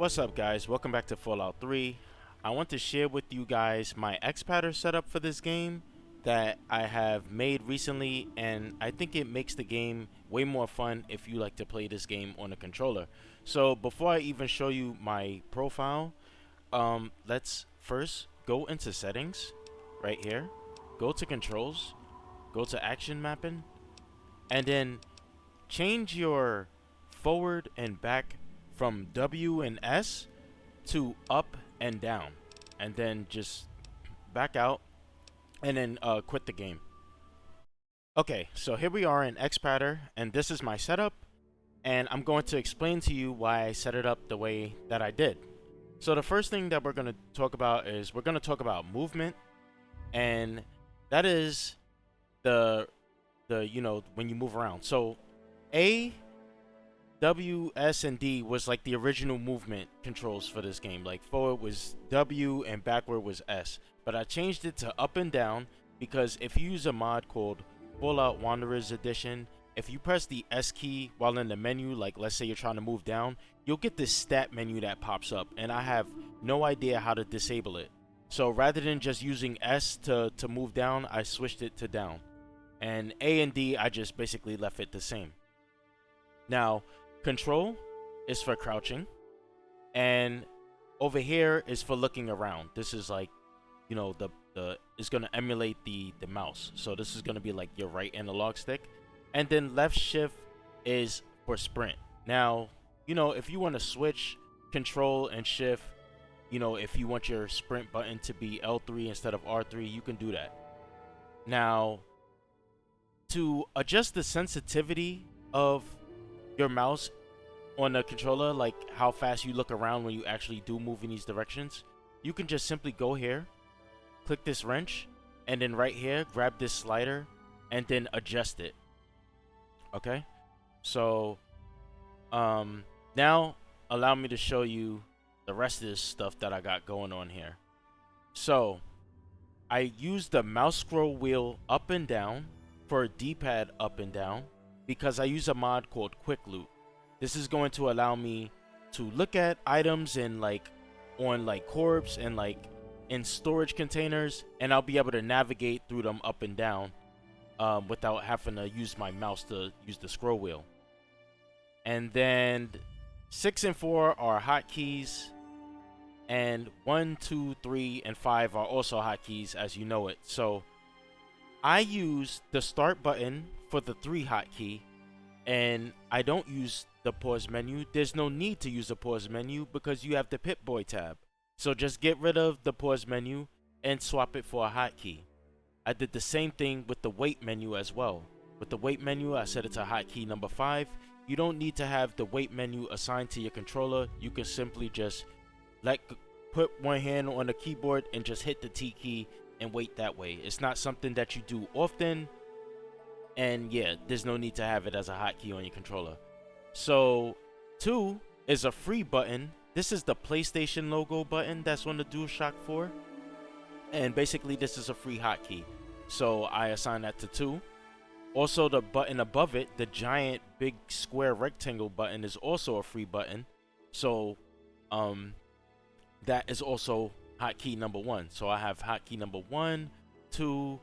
What's up, guys? Welcome back to Fallout 3. I want to share with you guys my Xpadder setup for this game that I have made recently, and I think it makes the game way more fun if you like to play this game on a controller. So before I even show you my profile, let's first go into settings right here, go to controls, go to action mapping, and then change your forward and back from W and S to up and down, and then just back out and then quit the game. Okay, so here we are in Xpadder, and this is my setup, and I'm going to explain to you why I set it up the way that I did. So the first thing that we're going to talk about is we're going to talk about movement, and that is the when you move around. So A, W, S, and D was like the original movement controls for this game. Like forward was W and backward was S. But I changed it to up and down because if you use a mod called Fallout Wanderers Edition, if you press the S key while in the menu, like let's say you're trying to move down, you'll get this stat menu that pops up, and I have no idea how to disable it. So rather than just using S to move down, I switched it to down. And A and D, I just basically left it the same. Now, control is for crouching, and over here is for looking around. This is like, you know, it's gonna emulate the mouse. So this is gonna be like your right analog stick, and then left shift is for sprint. Now, you know, if you want to switch control and shift, you know, if you want your sprint button to be L3 instead of R3, you can do that. Now, to adjust the sensitivity of your mouse on the controller, like how fast you look around when you actually do move in these directions, you can just simply go here, click this wrench, and then right here grab this slider and then adjust it. Okay, so now allow me to show you the rest of this stuff that I got going on here. So I use the mouse scroll wheel up and down for D-pad up and down because I use a mod called Quick Loot. This is going to allow me to look at items in like on like corpse and like in storage containers, and I'll be able to navigate through them up and down without having to use my mouse to use the scroll wheel. And then 6 and 4 are hotkeys, and 1, 2, 3, and 5 are also hotkeys as you know it. So I use the start button for the 3 hotkey, and I don't use the pause menu. There's no need to use the pause menu because you have the Pip-Boy tab. So just get rid of the pause menu and swap it for a hotkey. I did the same thing with the wait menu as well. With the wait menu, I set it to hotkey number 5. You don't need to have the wait menu assigned to your controller. You can simply just put one hand on the keyboard and just hit the T key and wait that way. It's not something that you do often, and yeah, there's no need to have it as a hotkey on your controller. So 2 is a free button. This is the PlayStation logo button that's on the DualShock 4, and basically this is a free hotkey, so I assign that to 2. Also, the button above it, the giant big square rectangle button, is also a free button, so that is also hotkey number 1. So I have hotkey number 1, 2,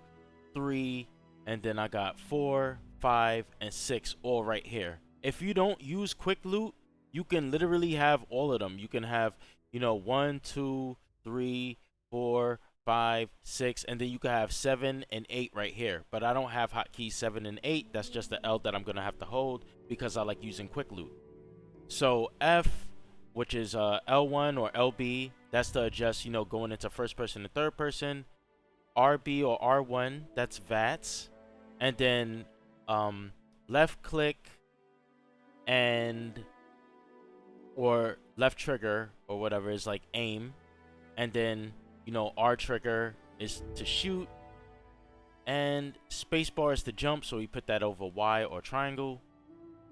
3, and then I got 4, 5, and 6 all right here. If you don't use Quick Loot, you can literally have all of them. You can have, you know, 1, 2, 3, 4, 5, 6, and then you can have 7 and 8 right here. But I don't have hotkeys 7 and 8. That's just the L that I'm gonna have to hold because I like using Quick Loot. So F, which is L1 or LB, that's to adjust, you know, going into first person and third person. RB or R1, that's VATS. And then left click and or left trigger or whatever is like aim, and then, you know, R trigger is to shoot, and spacebar is to jump, so we put that over Y or triangle.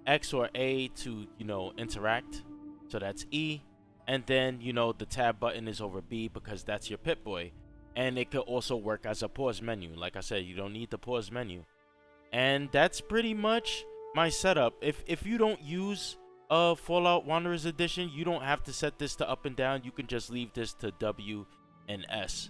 X or A to, you know, interact, so that's E. And then, you know, the tab button is over B because that's your Pip-Boy, and it could also work as a pause menu. Like I said, you don't need the pause menu. And that's pretty much my setup. If you don't use of Fallout Wanderers Edition, you don't have to set this to up and down. You can just leave this to W and S.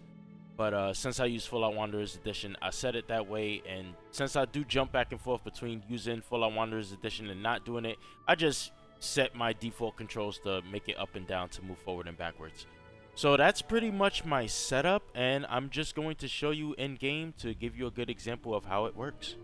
But since I use Fallout Wanderers Edition, I set it that way. And since I do jump back and forth between using Fallout Wanderers Edition and not doing it, I just set my default controls to make it up and down to move forward and backwards. So that's pretty much my setup, and I'm just going to show you in game to give you a good example of how it works.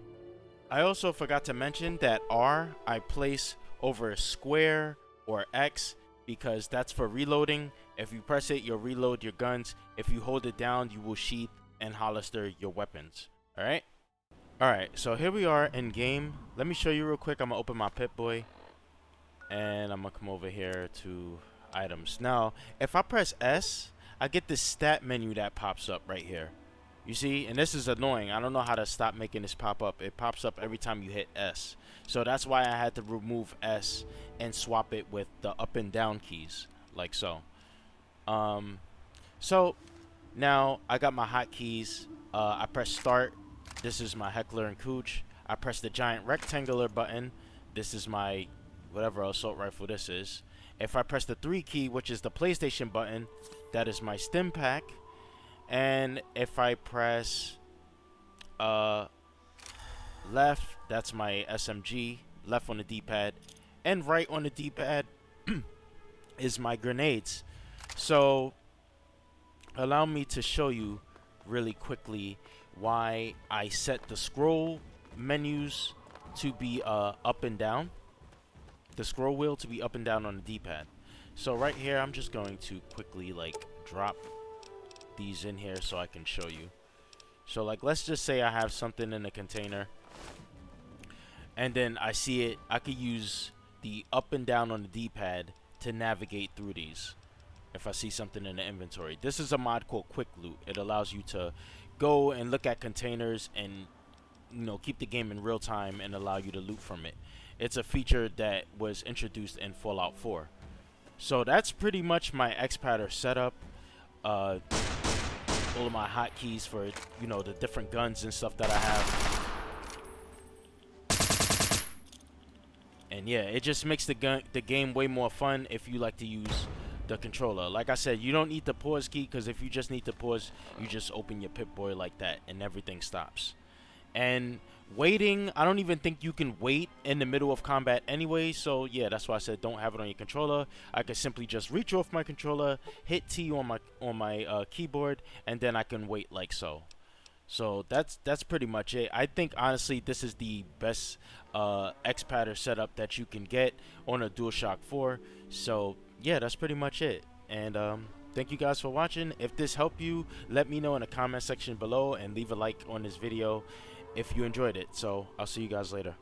I also forgot to mention that R I place over square or X because that's for reloading. If you press it, you'll reload your guns. If you hold it down, you will sheath and holster your weapons. Alright, so here we are in game. Let me show you real quick. I'm gonna open my Pip-Boy and I'm gonna come over here to items. Now if I press S, I get this stat menu that pops up right here. You see, and this is annoying. I don't know how to stop making this pop up. It pops up every time you hit S. So that's why I had to remove S and swap it with the up and down keys, like so. So now I got my hotkeys. I press start. This is my Heckler and Cooch. I press the giant rectangular button. This is my whatever assault rifle this is. If I press the 3 key, which is the PlayStation button, that is my stim pack. And if I press left, that's my SMG, left on the D-pad, and right on the D-pad is my grenades. So allow me to show you really quickly why I set the scroll menus to be up and down, the scroll wheel to be up and down on the D-pad. So right here, I'm just going to quickly like drop these in here so I can show you. So like, let's just say I have something in a container and then I see it. I could use the up and down on the D-pad to navigate through these if I see something in the inventory. This is a mod called Quick Loot. It allows you to go and look at containers and, you know, keep the game in real time and allow you to loot from it. It's a feature that was introduced in Fallout 4. So that's pretty much my Xpadder setup. All of my hotkeys for, you know, the different guns and stuff that I have. And yeah, it just makes the game way more fun if you like to use the controller. Like I said, you don't need the pause key, because if you just need to pause, you just open your Pip-Boy like that and everything stops. And waiting, I don't even think you can wait in the middle of combat anyway. So yeah, that's why I said don't have it on your controller. I could simply just reach off my controller, hit T on my keyboard, and then I can wait like so. So that's pretty much it. I think honestly this is the best Xpadder setup that you can get on a DualShock 4. So yeah, that's pretty much it. And thank you guys for watching. If this helped you, let me know in the comment section below and leave a like on this video if you enjoyed it. So I'll see you guys later.